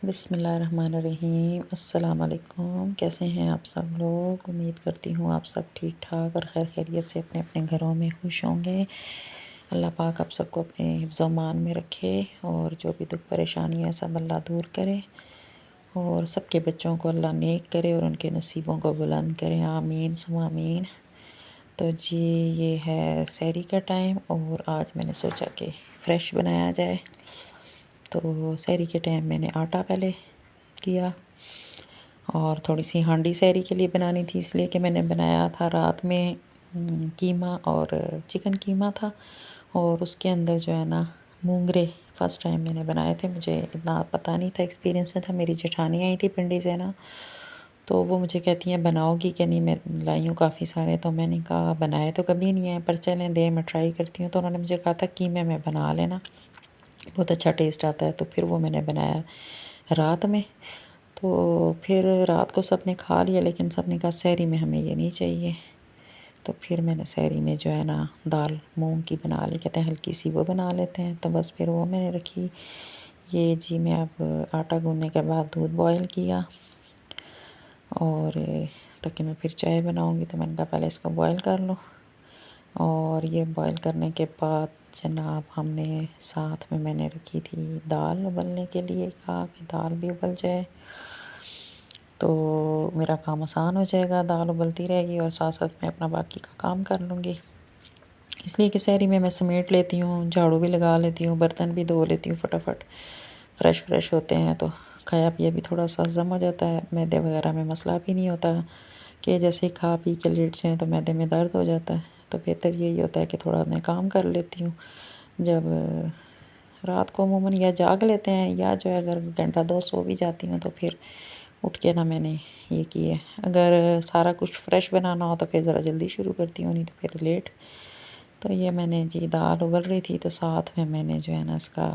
بسم اللہ الرحمن الرحیم۔ السلام علیکم، کیسے ہیں آپ سب لوگ؟ امید کرتی ہوں آپ سب ٹھیک ٹھاک اور خیر خیریت سے اپنے اپنے گھروں میں خوش ہوں گے۔ اللہ پاک آپ سب کو اپنے حفظ و امان میں رکھے اور جو بھی دکھ پریشانی ہے سب اللہ دور کرے اور سب کے بچوں کو اللہ نیک کرے اور ان کے نصیبوں کو بلند کرے، آمین ثم آمین۔ تو جی یہ ہے سحری کا ٹائم اور آج میں نے سوچا کہ فریش بنایا جائے، تو سحری کے ٹائم میں نے آٹا پہلے کیا اور تھوڑی سی ہانڈی سحری کے لیے بنانی تھی، اس لیے کہ میں نے بنایا تھا رات میں قیمہ اور چکن قیمہ تھا اور اس کے اندر جو ہے نا مونگرے فرسٹ ٹائم میں نے بنائے تھے، مجھے اتنا پتہ نہیں تھا، ایکسپیرینس نہیں تھا۔ میری جٹھانی آئی تھی پنڈی سے نا، تو وہ مجھے کہتی ہیں بناؤ گی کہ نہیں، میں لائی ہوں کافی سارے، تو میں نے کہا بنائے تو کبھی نہیں ہیں پر چلیں دے میں ٹرائی کرتی ہوں، تو انہوں نے مجھے کہا تھا قیمے میں بنا لینا، بہت اچھا ٹیسٹ آتا ہے، تو پھر وہ میں نے بنایا رات میں۔ تو پھر رات کو سب نے کھا لیا لیکن سب نے کہا سحری میں ہمیں یہ نہیں چاہیے، تو پھر میں نے سحری میں جو ہے نا دال مونگ کی بنا لی، کہتے ہیں ہلکی سی وہ بنا لیتے ہیں، تو بس پھر وہ میں نے رکھی۔ یہ جی میں اب آٹا گوندنے کے بعد دودھ بوائل کیا اور تاکہ میں پھر چائے بناؤں گی، تو میں نے کہا پہلے اس کو بوائل کر لو، اور یہ بوائل کرنے کے بعد جناب ہم نے ساتھ میں نے رکھی تھی دال ابلنے کے لیے، کہا کہ دال بھی ابل جائے تو میرا کام آسان ہو جائے گا، دال ابلتی رہے گی اور ساتھ ساتھ میں اپنا باقی کا کام کر لوں گی، اس لیے کہ سحری میں سمیٹ لیتی ہوں، جھاڑو بھی لگا لیتی ہوں، برتن بھی دھو لیتی ہوں، فٹافٹ فریش ہوتے ہیں، تو کھایا پیا بھی تھوڑا سا ہضم ہو جاتا ہے، معدے وغیرہ میں مسئلہ بھی نہیں ہوتا کہ جیسے کھا پی کے لیٹ جائیں تو معدے میں درد ہو جاتا ہے، تو بہتر یہی ہوتا ہے کہ تھوڑا میں کام کر لیتی ہوں۔ جب رات کو عموماً یا جاگ لیتے ہیں یا جو ہے اگر گھنٹہ دو سو بھی جاتی ہوں تو پھر اٹھ کے نا میں نے یہ کی ہے، اگر سارا کچھ فریش بنانا ہو تو پھر ذرا جلدی شروع کرتی ہوں، نہیں تو پھر لیٹ۔ تو یہ میں نے جی دال ابل رہی تھی تو ساتھ میں نے جو ہے نا اس کا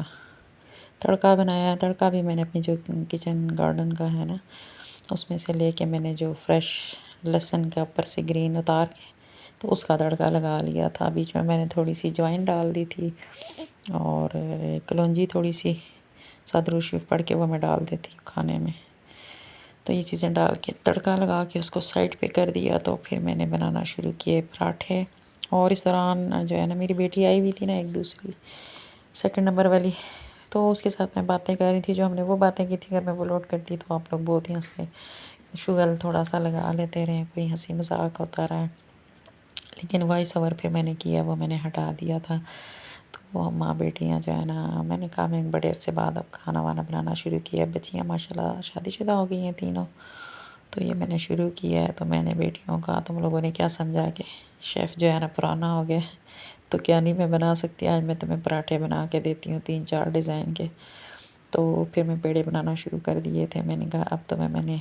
تڑکا بنایا، تڑکا بھی میں نے اپنی جو کچن گارڈن کا ہے نا اس میں سے لے کے میں نے جو فریش لہسن کے اوپر سے گرین اتار کے تو اس کا تڑکا لگا لیا تھا، بیچ میں نے تھوڑی سی جوائن ڈال دی تھی اور کلونجی تھوڑی سی صدر شریف پڑھ کے وہ میں ڈال دیتی ہوں کھانے میں، تو یہ چیزیں ڈال کے تڑکا لگا کے اس کو سائڈ پہ کر دیا، تو پھر میں نے بنانا شروع کیے پراٹھے، اور اس دوران جو ہے نا میری بیٹی آئی ہوئی تھی نا ایک دوسری سیکنڈ نمبر والی، تو اس کے ساتھ میں باتیں کر رہی تھی، جو ہم نے وہ باتیں کی تھی اگر میں وہ لوڈ کرتی تو آپ لوگ بہت ہی ہنستے، شوگر تھوڑا سا لگا لیتے رہے، کوئی ہنسی مذاق ہوتا رہا، لیکن وائس اوور پھر میں نے کیا وہ میں نے ہٹا دیا تھا، تو وہ ماں بیٹیاں جو ہے نا میں نے کہا میں بڑے عرصے بعد اب کھانا وانا بنانا شروع کیا، بچیاں ماشاء اللہ شادی شدہ ہو گئی ہیں تینوں، تو یہ میں نے شروع کیا ہے، تو میں نے بیٹیوں کا تم لوگوں نے کیا سمجھا کہ شیف جو ہے نا پرانا ہو گیا تو کیا نہیں میں بنا سکتی، آج میں تمہیں پراٹھے بنا کے دیتی ہوں 3-4 ڈیزائن کے، تو پھر میں پیڑے بنانا شروع کر دیے تھے، میں نے کہا اب تو میں نے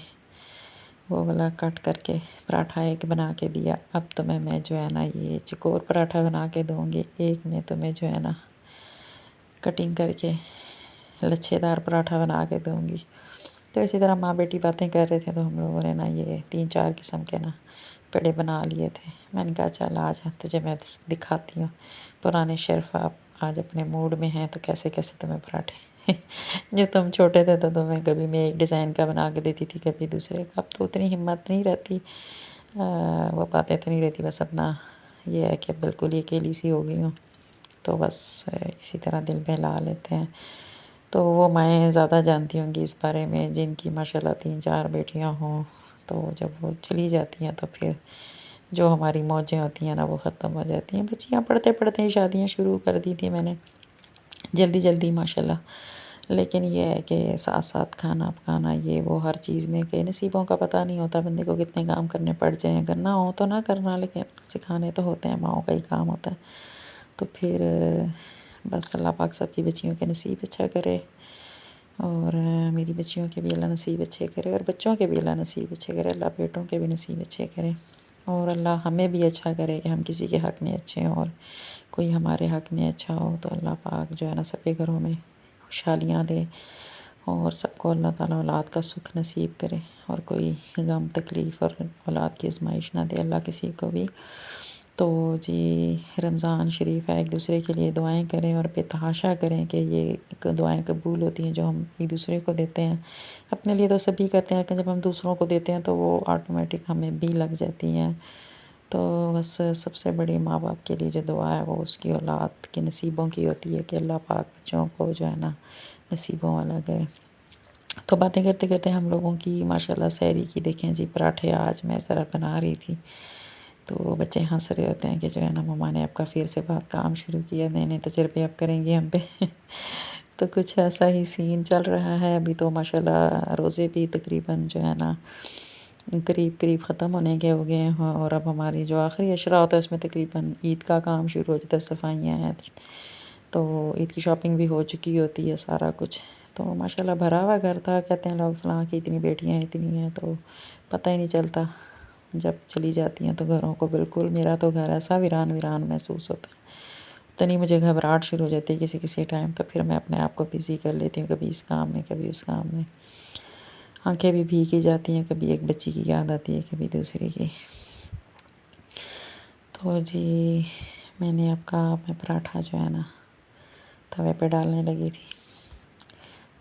وہ والا کٹ کر کے پراٹھا ایک بنا کے دیا، اب تو میں جو ہے نا یہ چکور پراٹھا بنا کے دوں گی، ایک میں تمہیں جو ہے نا کٹنگ کر کے لچھے دار پراٹھا بنا کے دوں گی، تو اسی طرح ماں بیٹی باتیں کر رہے تھے تو ہم لوگوں نے نا یہ 3-4 قسم کے نا پیڑے بنا لیے تھے، میں نے کہا چل آج تجھے میں دکھاتی ہوں پرانے شیف آپ آج اپنے موڈ میں ہیں تو کیسے کیسے تمہیں پراٹھے جو تم چھوٹے تھے تو تمہیں کبھی میں ایک ڈیزائن کا بنا کے دیتی تھی کبھی دوسرے کا، اب تو اتنی ہمت نہیں رہتی، وہ باتیں تو نہیں رہتی، بس اپنا یہ ہے کہ بالکل ہی اکیلی سی ہو گئی ہوں، تو بس اسی طرح دل بہلا لیتے ہیں، تو وہ مائیں زیادہ جانتی ہوں گی اس بارے میں جن کی ماشاءاللہ 3-4 بیٹیاں ہوں، تو جب وہ چلی جاتی ہیں تو پھر جو ہماری موجیں ہوتی ہیں نا وہ ختم ہو جاتی ہیں، بچیاں پڑھتے پڑھتے ہی شادیاں شروع کر دی تھی میں نے جلدی ماشاءاللہ، لیکن یہ ہے کہ ساتھ ساتھ کھانا پکانا یہ وہ ہر چیز میں کہ نصیبوں کا پتہ نہیں ہوتا بندے کو کتنے کام کرنے پڑ جائیں، اگر نہ ہو تو نہ کرنا، لیکن سکھانے تو ہوتے ہیں، ماؤں کا ہی کام ہوتا ہے، تو پھر بس اللہ پاک سب کی بچیوں کے نصیب اچھا کرے، اور میری بچیوں کے بھی اللہ نصیب اچھے کرے اور بچوں کے بھی اللہ نصیب اچھے کرے، اللہ بیٹوں کے بھی نصیب اچھے کرے، اور اللہ ہمیں بھی اچھا کرے کہ ہم کسی کے حق میں اچھے ہوں اور کوئی ہمارے حق میں اچھا ہو، تو اللہ پاک جو ہے نا سب کے گھروں میں خوشحالیاں دے اور سب کو اللہ تعالیٰ اولاد کا سکھ نصیب کرے، اور کوئی غم تکلیف اور اولاد کی آزمائش نہ دے اللہ کسی کو بھی، تو جی رمضان شریف ہے، ایک دوسرے کے لیے دعائیں کریں اور بے تحاشا کریں کہ یہ دعائیں قبول ہوتی ہیں جو ہم ایک دوسرے کو دیتے ہیں۔ اپنے لیے تو سبھی کرتے ہیں، لیکن جب ہم دوسروں کو دیتے ہیں تو وہ آٹومیٹک ہمیں بھی لگ جاتی ہیں۔ تو بس سب سے بڑی ماں باپ کے لیے جو دعا ہے وہ اس کی اولاد کے نصیبوں کی ہوتی ہے کہ اللہ پاک بچوں کو جو ہے نا نصیبوں والا کرے۔ تو باتیں کرتے کرتے ہم لوگوں کی ماشاءاللہ سحری کی دیکھیں جی پراٹھے آج میں ذرا بنا رہی تھی، تو بچے ہنس رہے ہوتے ہیں کہ جو ہے نا مما نے آپ کا پھر سے بات کام شروع کیا، نئے نئے تجربے اب کریں گے ہم پہ۔ تو کچھ ایسا ہی سین چل رہا ہے ابھی تو ماشاءاللہ روزے بھی تقریباً جو ہے نا قریب قریب ختم ہونے کے ہو گئے ہیں، اور اب ہماری جو آخری اشرا ہوتا ہے اس میں تقریباً عید کا کام شروع ہو جاتا ہے، صفائیاں ہیں تو عید کی شاپنگ بھی ہو چکی ہوتی ہے سارا کچھ۔ تو ماشاءاللہ بھرا ہوا گھر تھا، کہتے ہیں لوگ فلاں کی اتنی بیٹیاں اتنی ہیں تو پتہ ہی نہیں چلتا جب چلی جاتی ہیں تو گھروں کو بالکل۔ میرا تو گھر ایسا ویران ویران محسوس ہوتا ہے، اتنی مجھے گھبراہٹ شروع ہو جاتی ہے کسی کسی ٹائم، تو پھر میں اپنے آپ کو بزی کر لیتی ہوں، کبھی اس کام میں کبھی اس کام میں، آنکھیں بھی بھیگ ہی جاتی ہیں، کبھی ایک بچی کی یاد آتی ہے کبھی دوسری کی۔ تو جی میں نے اب کہا میں پراٹھا جو ہے نا توے پہ ڈالنے لگی تھی،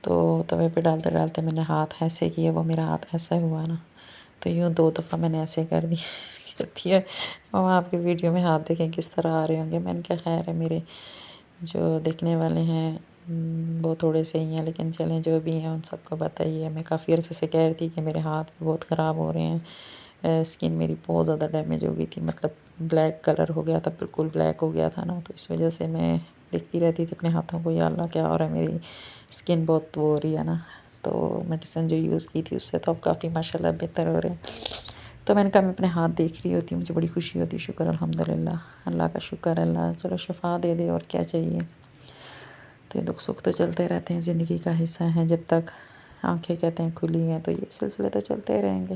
تو توے پہ ڈالتے ڈالتے میں نے ہاتھ ایسے کیا، وہ میرا ہاتھ ایسا ہوا نا تو یوں 2 دفعہ میں نے ایسے کر دی۔ کہتی ہے مما آپ کی ویڈیو میں ہاتھ دیکھیں کس طرح آ رہے ہوں گے۔ میں نے کہا خیر ہے، میرے جو دیکھنے والے ہیں وہ تھوڑے سے ہی ہیں، لیکن چلیں جو بھی ہیں ان سب کو بتائیے ہے۔ میں کافی عرصے سے کہہ رہی تھی کہ میرے ہاتھ بہت خراب ہو رہے ہیں، اسکن میری بہت زیادہ ڈیمیج ہو گئی تھی، مطلب بلیک کلر ہو گیا تھا، بالکل بلیک ہو گیا تھا نا، تو اس وجہ سے میں دیکھتی رہتی تھی اپنے ہاتھوں کو، یا اللہ کیا ہو رہا ہے، میری اسکن بہت وہ ہو رہی ہے نا۔ تو میڈیسن جو یوز کی تھی اس سے تو اب کافی ماشاءاللہ بہتر ہو رہے ہیں۔ تو میں نے کہا میں اپنے ہاتھ دیکھ رہی ہوتی ہوں، مجھے بڑی خوشی ہوتی، شکر الحمدللہ، اللہ کا شکر، اللہ چلو شفا دے دے اور کیا چاہیے۔ تو یہ دکھ سکھ تو چلتے رہتے ہیں، زندگی کا حصہ ہیں، جب تک آنکھیں کہتے ہیں کھلی ہیں تو یہ سلسلے تو چلتے رہیں گے۔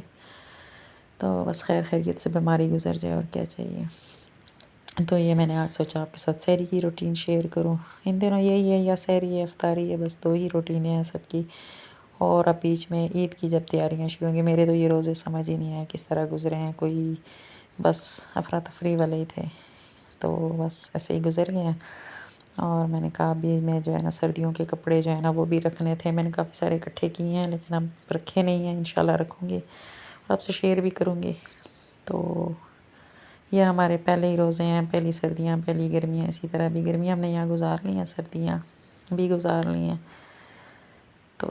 تو بس خیر خیریت سے بیماری گزر جائے اور کیا چاہیے۔ تو یہ میں نے آج سوچا آپ کے ساتھ سحری کی روٹین شیئر کروں۔ ان دنوں یہی ہے، یا سحری ہے افطاری ہے، بس 2 ہی روٹینیں ہیں سب کی۔ اور اب بیچ میں عید کی جب تیاریاں شروع ہوں گی، میرے تو یہ روزے سمجھ ہی نہیں آئے کس طرح گزرے ہیں، کوئی بس افراتفری والے ہی تھے، تو بس ایسے ہی گزر گئے ہیں۔ اور میں نے کہا ابھی میں جو ہے نا سردیوں کے کپڑے جو ہے نا وہ بھی رکھنے تھے، میں نے کافی سارے اکٹھے کیے ہیں لیکن اب رکھے نہیں ہیں، انشاءاللہ رکھوں گی اور آپ سے شیئر بھی کروں گی۔ تو یہ ہمارے پہلے ہی روزے ہیں، پہلی سردیاں پہلی گرمیاں، اسی طرح بھی گرمیاں ہم نے یہاں گزار لی ہیں، سردیاں بھی گزار لی ہیں۔ تو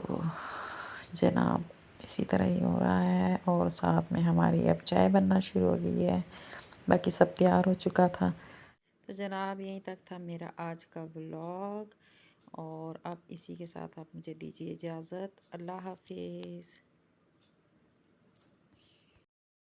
جناب اسی طرح ہی ہو رہا ہے، اور ساتھ میں ہماری اب چائے بننا شروع ہو گئی ہے، باقی سب تیار ہو چکا تھا۔ تو جناب یہیں تک تھا میرا آج کا ولاگ، اور اب اسی کے ساتھ آپ مجھے دیجیے اجازت۔ اللہ حافظ۔